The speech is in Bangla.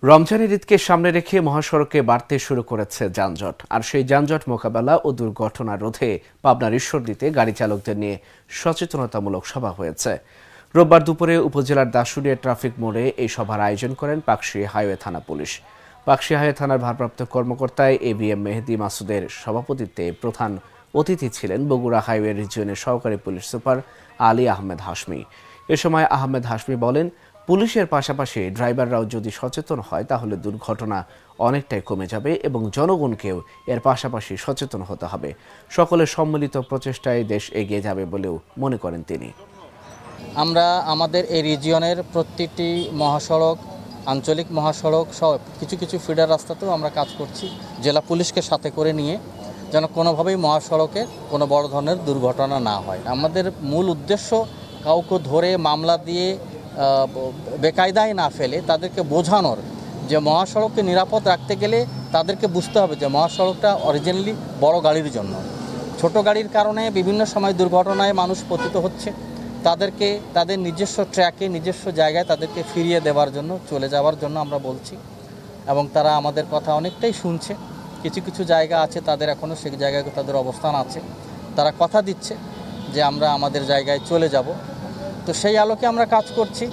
রমজানের ঈদকে সামনে রেখে মহাসড়কে বাড়তে শুরু করেছে যানজট। আর সেই যানজট মোকাবেলা ও দুর্ঘটনা রোধে পাবনার ঈশ্বরদীতে গাড়ি চালকদের নিয়ে সচেতনতামূলক সভা হয়েছে। রোববার দুপুরে উপজেলার দাশুরিয়া ট্রাফিক মোড়ে এই সভার আয়োজন করেন পাকশী হাইওয়ে থানা পুলিশ। পাকশী হাইওয়ে থানার ভারপ্রাপ্ত কর্মকর্তা এবিএম মেহেদী মাসুদের সভাপতিত্বে প্রধান অতিথি ছিলেন বগুড়া হাইওয়ে রিজিয়নের সহকারী পুলিশ সুপার আলী আহমেদ হাশমি। এ সময় আহমেদ হাশমি বলেন, পুলিশের পাশাপাশি ড্রাইভাররাও যদি সচেতন হয় তাহলে দুর্ঘটনা অনেকটাই কমে যাবে এবং জনগণকেও এর পাশাপাশি সচেতন হতে হবে। সকলের সম্মিলিত প্রচেষ্টায় দেশ এগিয়ে যাবে বলেও মনে করেন তিনি। আমরা আমাদের এই রিজিয়নের প্রতিটি মহাসড়ক, আঞ্চলিক মহাসড়ক সব কিছু কিছু ফিডার রাস্তাতেও আমরা কাজ করছি জেলা পুলিশকে সাথে করে নিয়ে, যেন কোনোভাবেই মহাসড়কে কোনো বড় ধরনের দুর্ঘটনা না হয়। আমাদের মূল উদ্দেশ্য কাউকে ধরে মামলা দিয়ে বেকায়দায় না ফেলে তাদেরকে বোঝানোর যে মহাসড়ককে নিরাপদ রাখতে গেলে তাদেরকে বুঝতে হবে যে মহাসড়কটা অরিজিনালি বড় গাড়ির জন্য। ছোট গাড়ির কারণে বিভিন্ন সময় দুর্ঘটনায় মানুষ পতিত হচ্ছে। তাদেরকে তাদের নিজস্ব ট্র্যাকে, নিজস্ব জায়গায় তাদেরকে ফিরিয়ে দেওয়ার জন্য, চলে যাওয়ার জন্য আমরা বলছি, এবং তারা আমাদের কথা অনেকটাই শুনছে। কিছু কিছু জায়গা আছে তাদের এখনও সেই জায়গায় তাদের অবস্থান আছে, তারা কথা দিচ্ছে যে আমরা আমাদের জায়গায় চলে যাব। তো সেই আলোকে আমরা কাজ করছি।